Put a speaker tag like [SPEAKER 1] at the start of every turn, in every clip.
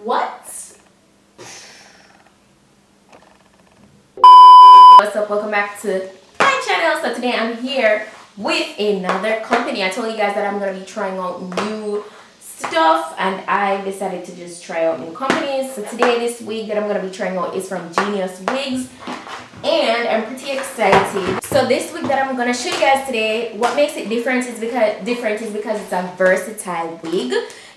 [SPEAKER 1] What's up? Welcome back to my channel. So today I'm here with another company. I told you guys that I'm going to be trying out new stuff and I decided to just try out new companies. So today this wig that I'm going to be trying out is from Geniuswigs and I'm pretty excited. So this wig that I'm going to show you guys today, what makes it different is because it's a versatile wig.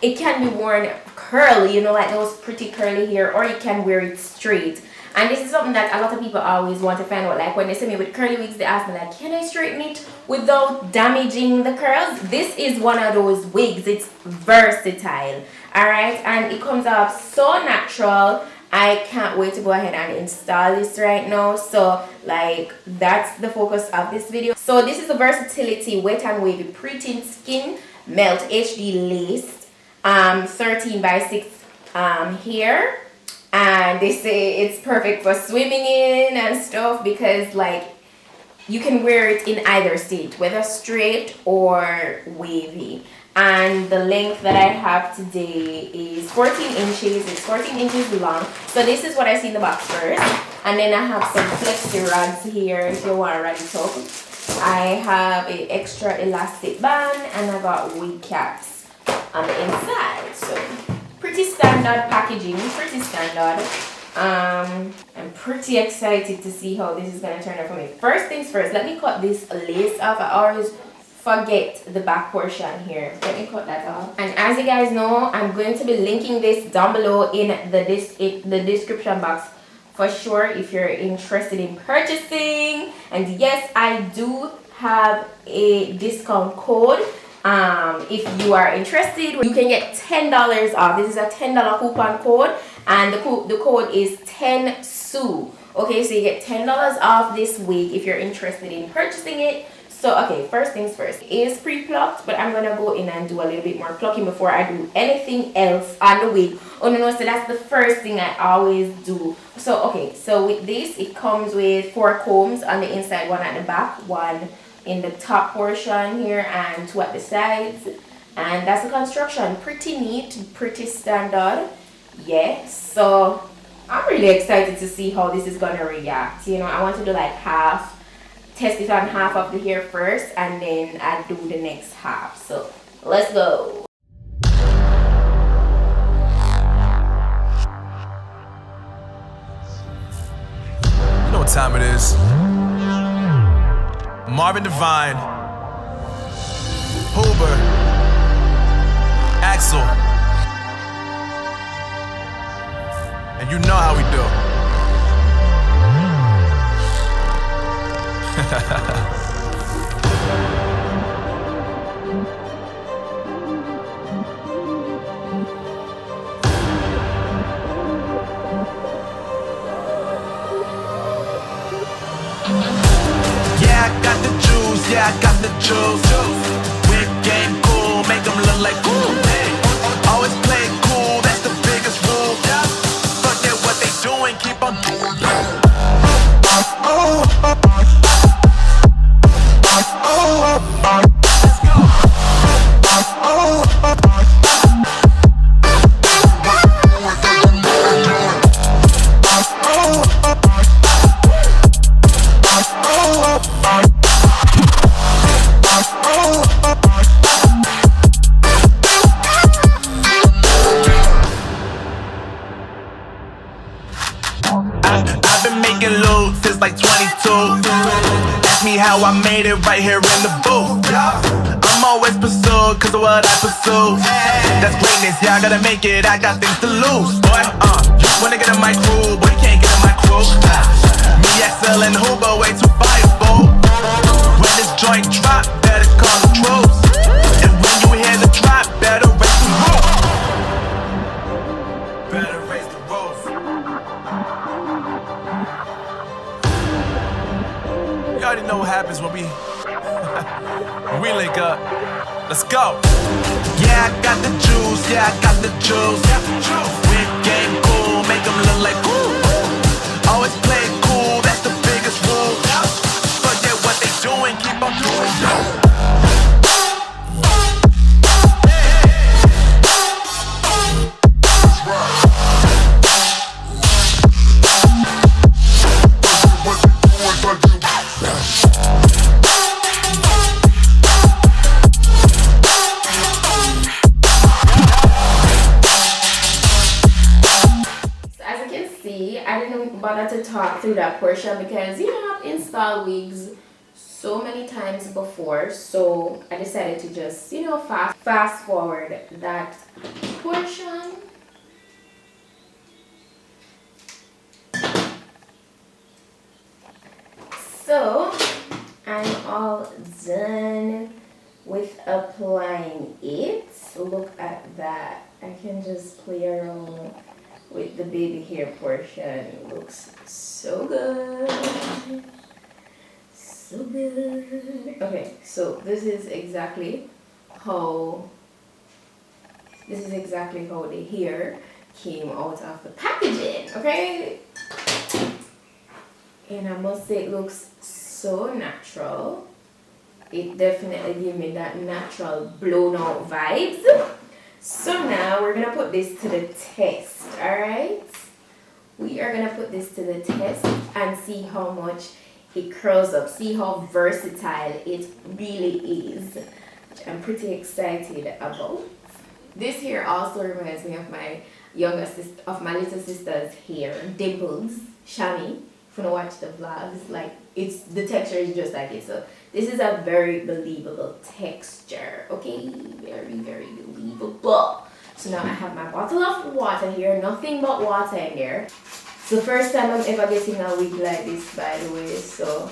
[SPEAKER 1] It can be worn curly, you know, like those pretty curly hair, or you can wear it straight. And this is something that a lot of people always want to find out. Like when they see me with curly wigs, they ask me like, can I straighten it without damaging the curls? This is one of those wigs. It's versatile, alright? And it comes out so natural. I can't wait to go ahead and install this right now. So like that's the focus of this video. So this is a versatility wet and wavy pre-tint skin melt HD lace 13 by 6 hair, and they say it's perfect for swimming in and stuff because like you can wear it in either state, whether straight or wavy. And the length that I have today is 14 inches. It's 14 inches long. So this is what I see in the box first, and then I have some flexi rods here if you want to wrap it up. I have an extra elastic band and I got wig caps on the inside. So pretty standard packaging, pretty standard. I'm pretty excited to see how this is going to turn out for me. First things first, let me cut this lace off. I always forget the back portion here. Let me cut that off. And as you guys know, I'm going to be linking this down below in the description box for sure if you're interested in purchasing. And yes, I do have a discount code. If you are interested, you can get $10 off. This is a $10 coupon code, and the code is 10SUE. Okay, so you get $10 off this wig if you're interested in purchasing it. So okay, first things first, it is pre-plucked, but I'm gonna go in and do a little bit more plucking before I do anything else on the wig. Oh no, so that's the first thing I always do. So okay, so with this, it comes with 4 combs on the inside, 1 at the back, 1 in the top portion here, and 2 at the sides. And that's the construction. Pretty neat, pretty standard. Yeah, so I'm really excited to see how this is gonna react. You know, I want to do like half, test it on half of the hair first, and then I do the next half. So let's go.
[SPEAKER 2] You know what time it is. Marvin Devine, Huber, Axel, and you know how we do. Yeah, I got the juice. Wig game cool, make them look like cool. Always play cool, that's the biggest rule. Forget what they doing, keep on doing that. Like 22. Ask me how I made it right here in the booth. I'm always pursued cause of what I pursue. That's greatness, yeah, I gotta make it, I got things to lose. Boy, you wanna get in my crew, boy, you can't get in my crew. Me, Axel, and Huber, way too fireable. When this joint drop, better call the troops. And when you hear the drop, better raise the roof. Better raise the roof. You already know what happens when we link up. Let's go. Yeah, I got the juice. Yeah, I got the juice. Wig game cool, make them look like cool. Always play cool, that's the biggest rule. Forget what they doing, keep on doing that. Right.
[SPEAKER 1] I didn't bother to talk through that portion because you know I've installed wigs so many times before, so I decided to just, you know, fast forward that portion. So I'm all done with applying it. Look at that. I can just play around with the baby hair portion. Looks so good. So good. Okay, so this is exactly how the hair came out of the packaging, okay? And I must say it looks so natural. It definitely gave me that natural blown out vibes. So now we're gonna put this to the test, alright? We are gonna put this to the test and see how much it curls up, see how versatile it really is, which I'm pretty excited about. This hair also reminds me of my little sister's hair, Dimples, Shani. If you watch the vlogs, like the texture is just like it. So this is a very believable texture, okay? Very, very believable. So now I have my bottle of water here, nothing but water in there. It's the first time I'm ever getting a wig like this, by the way, so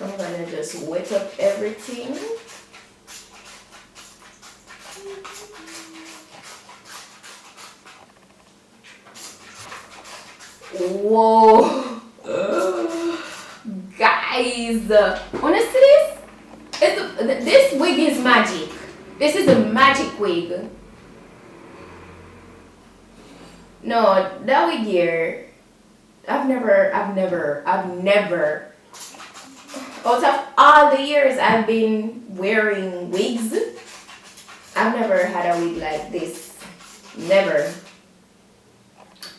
[SPEAKER 1] I'm gonna just wet up everything. Whoa, guys, wanna see this? This wig is magic. This is a magic wig. No, that wig here, I've never, out of all the years I've been wearing wigs, I've never had a wig like this. Never.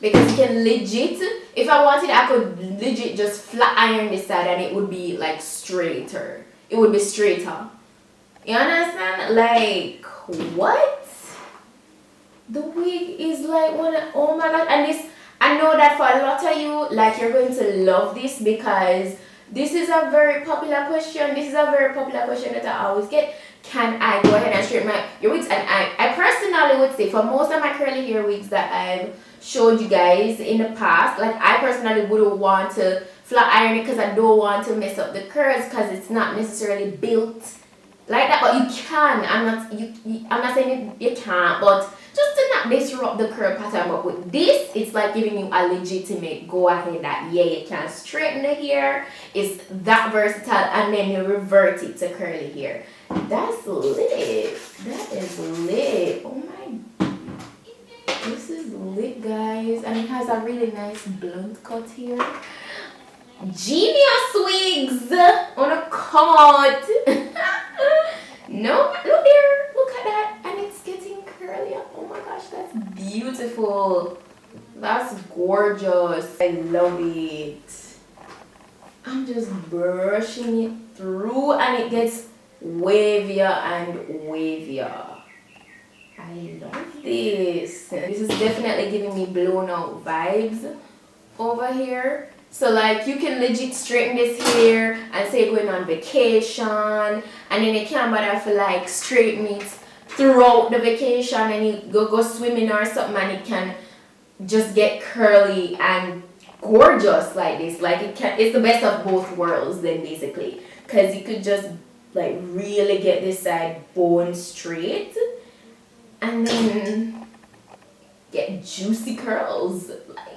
[SPEAKER 1] Because you can legit, if I wanted, I could legit just flat iron this side and it would be like straighter. It would be straighter. You understand? Like, what? The wig is like one, oh my god. And this, I know that for a lot of you, like, you're going to love this because this is a very popular question. This is a very popular question that I always get. Can I go ahead and straighten your wigs? And I personally would say for most of my curly hair wigs that I've showed you guys in the past, like, I personally wouldn't want to flat iron it because I don't want to mess up the curls because it's not necessarily built like that. But you can. I'm not saying you can't, but just to not disrupt the curl pattern. But with this, it's like giving you a legitimate go ahead that yeah, you can straighten the hair. It's that versatile, and then you revert it to curly hair. That's lit. That is lit. Oh my, this is lit, guys. And it has a really nice blunt cut here. Geniuswigs wanna come out. No, look there. Look at that. And it's getting curly up. Oh my gosh, that's beautiful. That's gorgeous. I love it. I'm just brushing it through and it gets wavier and wavier. I love this. This is definitely giving me blown out vibes over here. So like you can legit straighten this hair and say going on vacation, and then you can't bother for like straighten it throughout the vacation and you go swimming or something and it can just get curly and gorgeous like this. Like it's the best of both worlds then basically, because you could just like really get this side bone straight and then get juicy curls. Like,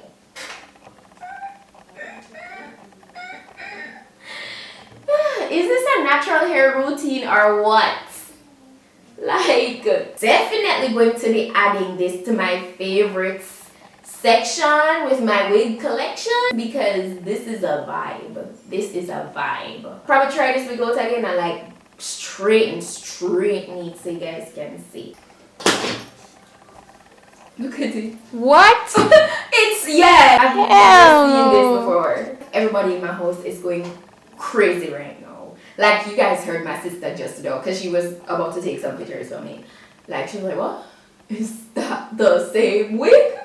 [SPEAKER 1] is this a natural hair routine or what? Like, definitely going to be adding this to my favorites section with my wig collection because this is a vibe. This is a vibe. Probably try this wig out again and like straighten it so you guys can see. Look at it. What? It's, yeah, I've never seen this before. Everybody in my house is going crazy right now. Like, you guys heard my sister just now because she was about to take some pictures of me. Like, she was like, what? Is that the same wig?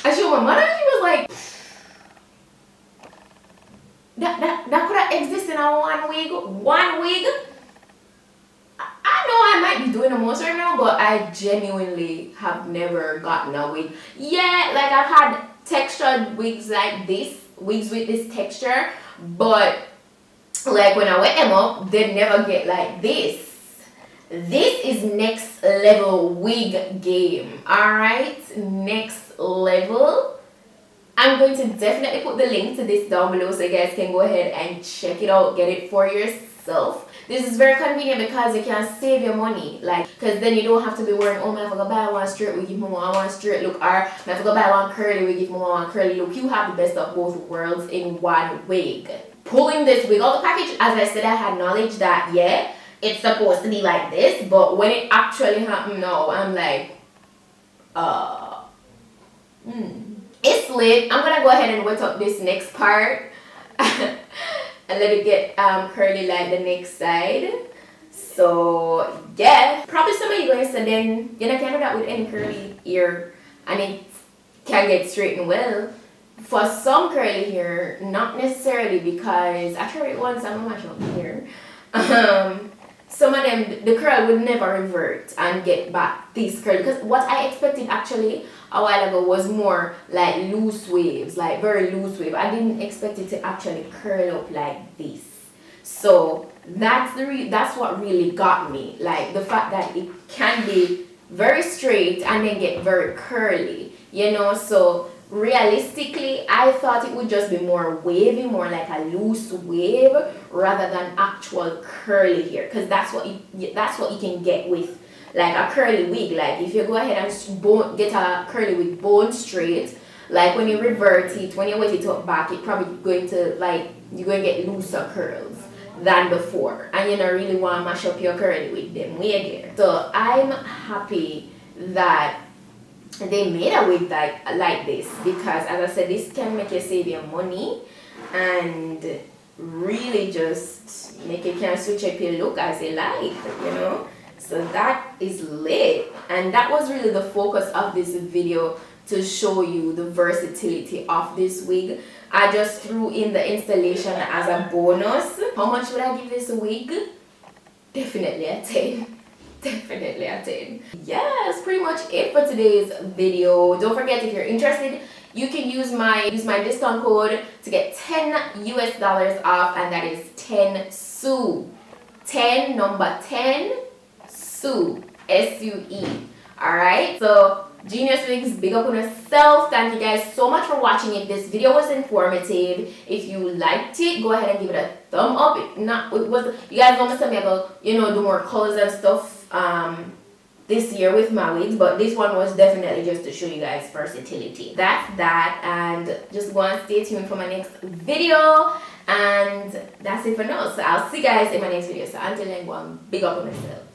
[SPEAKER 1] I showed my mother, she getting a one wig. I know I might be doing the most right now, but I genuinely have never gotten a wig. Yeah, like I've had textured wigs like this, wigs with this texture, but like when I wet them up, they never get like this. This is next level wig game, alright? Next level. I'm going to definitely put the link to this down below so you guys can go ahead and check it out, get it for yourself. This is very convenient because you can save your money, like, because then you don't have to be worrying, oh, I have to go buy one straight wig if I want one straight look, or I have to go buy one curly wig if I want one curly look. You have the best of both worlds in one wig. Pulling this wig out the package, as I said, I had knowledge that, yeah, it's supposed to be like this, but when it actually happened, no, I'm like, it's lit. I'm gonna go ahead and wet up this next part and let it get curly like the next side. So yeah, probably some of you guys said then you know, can do that with any curly hair and it can get straightened well. For some curly hair, not necessarily, because I tried it once, I'm not up here. Some of them, the curl would never revert and get back this curl, because what I expected actually a while ago was more like loose waves, like very loose wave. I didn't expect it to actually curl up like this. So that's what really got me, like the fact that it can be very straight and then get very curly, you know. So realistically, I thought it would just be more wavy, more like a loose wave rather than actual curly hair, because that's what you can get with like a curly wig. Like if you go ahead and get a curly wig bone straight, like when you revert it, when you wet it up back, it probably going to, like, you're going to get looser curls than before, and you don't really want to mash up your curly with them wig hair. So I'm happy that they made a wig like this, because as I said, this can make you save your money and really just make you can switch up your look as you like, you know. So that is lit, and that was really the focus of this video, to show you the versatility of this wig. I just threw in the installation as a bonus. How much would I give this wig? Definitely a 10. Definitely a 10. Yeah, that's pretty much it for today's video. Don't forget, if you're interested, you can use my discount code to get $10 off, and that is 10-SUE. 10 number 10 SUE, SUE. Alright, so Geniuswigs, big up on yourself. Thank you guys so much for watching. If this video was informative, if you liked it, go ahead and give it a thumb up. You guys want to tell me about, you know, do more colors and stuff this year with my wigs, but this one was definitely just to show you guys versatility. That's that, and just go and stay tuned for my next video, and that's it for now. So I'll see you guys in my next video. So until then, go on, big up on yourself.